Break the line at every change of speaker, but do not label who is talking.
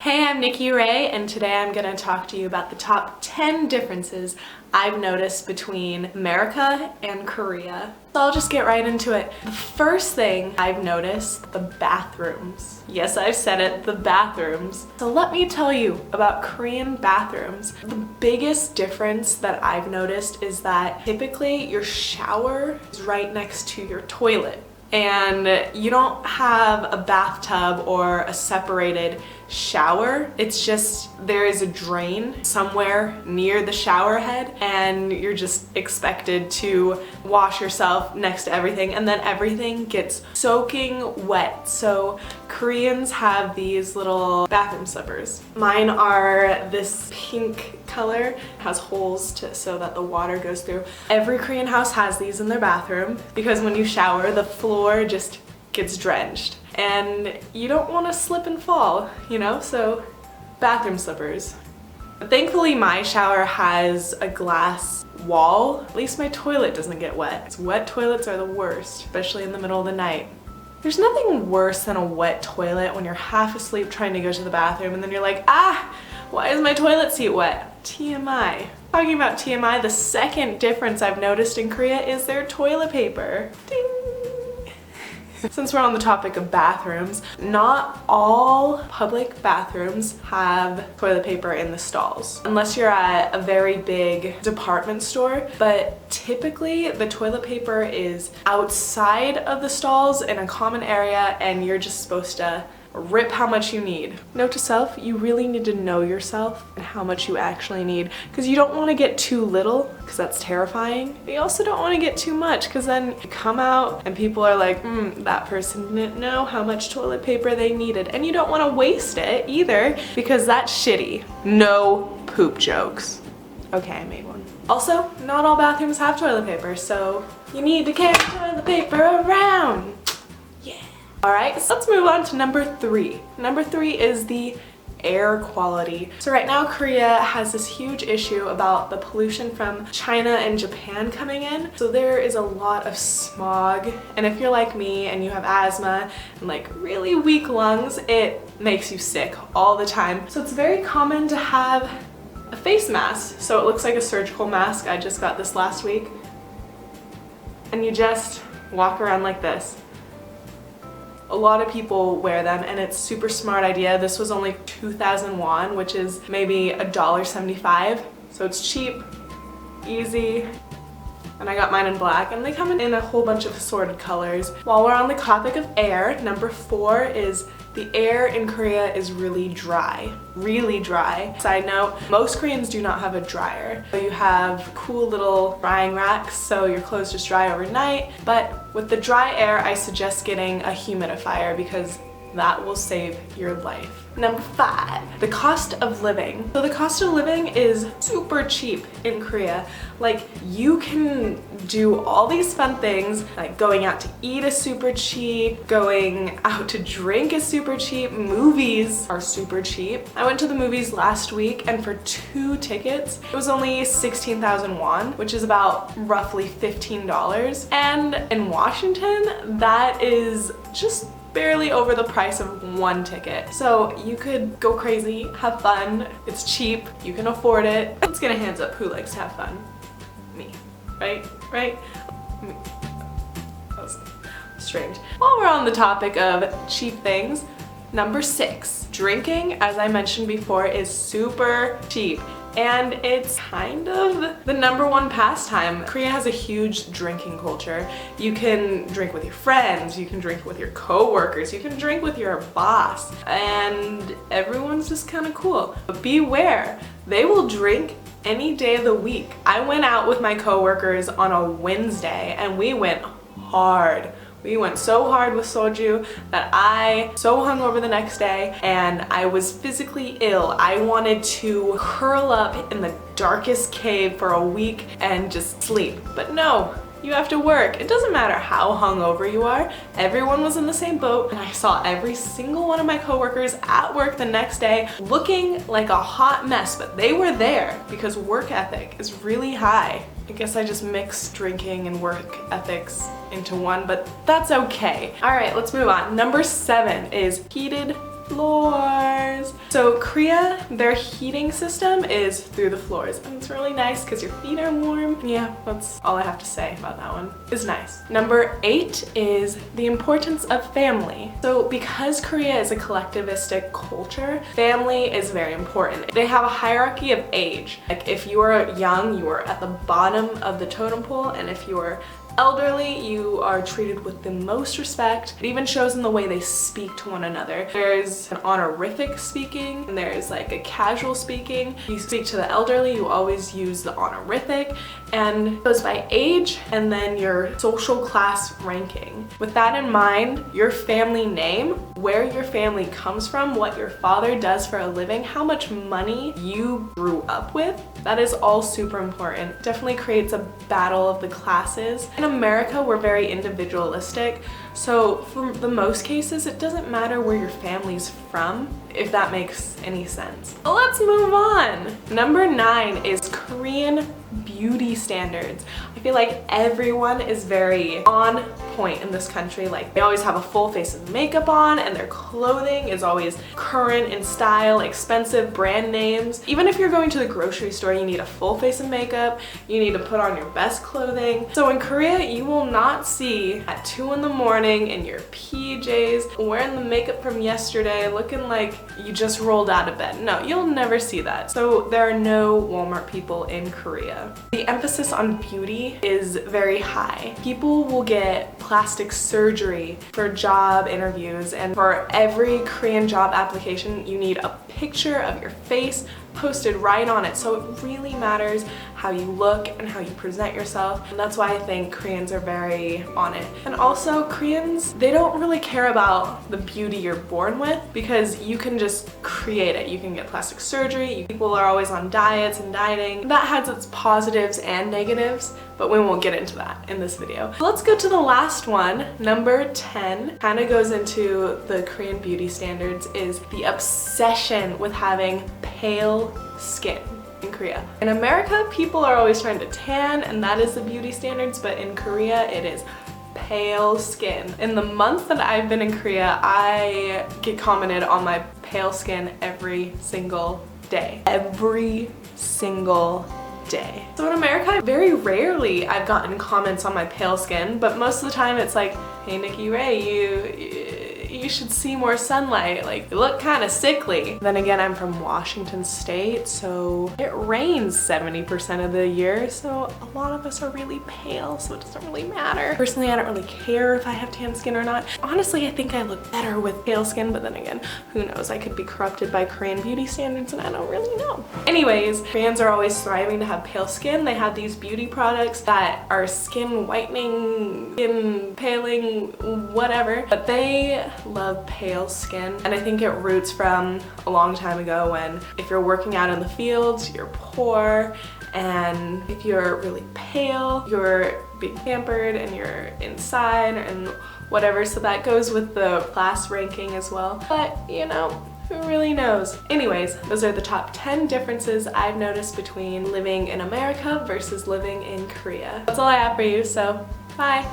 Hey, I'm Nikki Ray, and today I'm going to talk to you about the top 10 differences I've noticed between America and Korea. So I'll just get right into it. The first thing I've noticed, the bathrooms. Yes, I've said it, the bathrooms. So let me tell you about Korean bathrooms. The biggest difference that I've noticed is that typically your shower is right next to your toilet. And you don't have a bathtub or a separated shower. It's just there is a drain somewhere near the shower head and you're just expected to wash yourself next to everything, and then everything gets soaking wet. So Koreans have these little bathroom slippers. Mine are this pink color, has holes so that the water goes through. Every Korean house has these in their bathroom because when you shower, the floor just gets drenched and you don't want to slip and fall, you know? So bathroom slippers. Thankfully, my shower has a glass wall. At least my toilet doesn't get wet. Wet toilets are the worst, especially in the middle of the night. There's nothing worse than a wet toilet when you're half asleep trying to go to the bathroom and then you're like, why is my toilet seat wet? TMI. Talking about TMI, the second difference I've noticed in Korea is their toilet paper. Ding! Since we're on the topic of bathrooms, not all public bathrooms have toilet paper in the stalls, unless you're at a very big department store, but typically the toilet paper is outside of the stalls in a common area and you're just supposed to rip how much you need. Note to self, you really need to know yourself and how much you actually need, because you don't want to get too little because that's terrifying. But you also don't want to get too much because then you come out and people are like, that person didn't know how much toilet paper they needed, and you don't want to waste it either because that's shitty. No poop jokes. Okay, I made one. Also, not all bathrooms have toilet paper, so you need to carry toilet paper around. Alright, so let's move on to number 3. Number 3 is the air quality. So right now Korea has this huge issue about the pollution from China and Japan coming in. So there is a lot of smog, and if you're like me and you have asthma and like really weak lungs, it makes you sick all the time. So it's very common to have a face mask. So it looks like a surgical mask. I just got this last week. And you just walk around like this. A lot of people wear them and it's a super smart idea. This was only 2,000 won, which is maybe $1.75. So it's cheap, easy, and I got mine in black, and they come in a whole bunch of assorted colors. While we're on the topic of air, number 4 is the air in Korea is really dry. Really dry. Side note, most Koreans do not have a dryer. So you have cool little drying racks so your clothes just dry overnight. But with the dry air, I suggest getting a humidifier because that will save your life. Number 5, the cost of living. So the cost of living is super cheap in Korea. Like, you can do all these fun things, like going out to eat is super cheap, going out to drink is super cheap, movies are super cheap. I went to the movies last week and for 2 tickets, it was only 16,000 won, which is about roughly $15. And in Washington, that is just barely over the price of 1 ticket. So you could go crazy, have fun, it's cheap, you can afford it. Let's get a hands up, who likes to have fun? Me, right? Me. That was strange. While we're on the topic of cheap things, number 6, drinking, as I mentioned before, is super cheap. And it's kind of the number 1 pastime. Korea has a huge drinking culture. You can drink with your friends, you can drink with your co-workers, you can drink with your boss, and everyone's just kind of cool. But beware, they will drink any day of the week. I went out with my co-workers on a Wednesday and we went hard. We went so hard with soju that I so hungover the next day and I was physically ill. I wanted to curl up in the darkest cave for a week and just sleep. But no, you have to work. It doesn't matter how hungover you are. Everyone was in the same boat, and I saw every single one of my coworkers at work the next day looking like a hot mess, but they were there because work ethic is really high. I guess I just mixed drinking and work ethics into one, but that's okay. All right, let's move on. Number 7 is heated floors. So Korea, their heating system is through the floors, and it's really nice because your feet are warm. Yeah, that's all I have to say about that one. It's nice. Number 8 is the importance of family. So because Korea is a collectivistic culture, family is very important. They have a hierarchy of age. Like if you are young, you are at the bottom of the totem pole, and if you are elderly, you are treated with the most respect. It even shows in the way they speak to one another. There's an honorific speaking, and there's like a casual speaking. You speak to the elderly, you always use the honorific, and it goes by age and then your social class ranking. With that in mind, your family name, where your family comes from, what your father does for a living, how much money you grew up with, that is all super important. Definitely creates a battle of the classes. In America, we're very individualistic, so for the most cases, it doesn't matter where your family's from, if that makes any sense. Let's move on. Number 9 is Korean beauty standards. I feel like everyone is very on point in this country. Like they always have a full face of makeup on, and their clothing is always current in style, expensive brand names. Even if you're going to the grocery store, you need a full face of makeup, you need to put on your best clothing. So in Korea, you will not see at 2 in the morning in your PJs, wearing the makeup from yesterday, looking like you just rolled out of bed. No, you'll never see that. So there are no Walmart people in Korea. The emphasis on beauty is very high. People will get plastic surgery for job interviews, and for every Korean job application, you need a picture of your face posted right on it. So it really matters how you look and how you present yourself. And that's why I think Koreans are very on it. And also Koreans, they don't really care about the beauty you're born with, because you can just create it. You can get plastic surgery. People are always on diets and dieting. That has its positives and negatives, but we won't get into that in this video. Let's go to the last one. Number 10 kind of goes into the Korean beauty standards, is the obsession with having pale skin in Korea. In America, people are always trying to tan, and that is the beauty standards, but in Korea, it is pale skin. In the month that I've been in Korea, I get commented on my pale skin every single day. Every single day. So in America, very rarely I've gotten comments on my pale skin, but most of the time it's like, hey Nikki Ray, you should see more sunlight, like you look kind of sickly. Then again, I'm from Washington State, so it rains 70% of the year, so a lot of us are really pale, so it doesn't really matter. Personally, I don't really care if I have tan skin or not. Honestly, I think I look better with pale skin, but then again, who knows? I could be corrupted by Korean beauty standards and I don't really know. Anyways, Koreans are always striving to have pale skin. They have these beauty products that are skin whitening, skin paling, whatever, but they love pale skin. And I think it roots from a long time ago when if you're working out in the fields, you're poor, and if you're really pale, you're being pampered and you're inside and whatever. So that goes with the class ranking as well. But you know, who really knows? Anyways, those are the top 10 differences I've noticed between living in America versus living in Korea. That's all I have for you, so bye.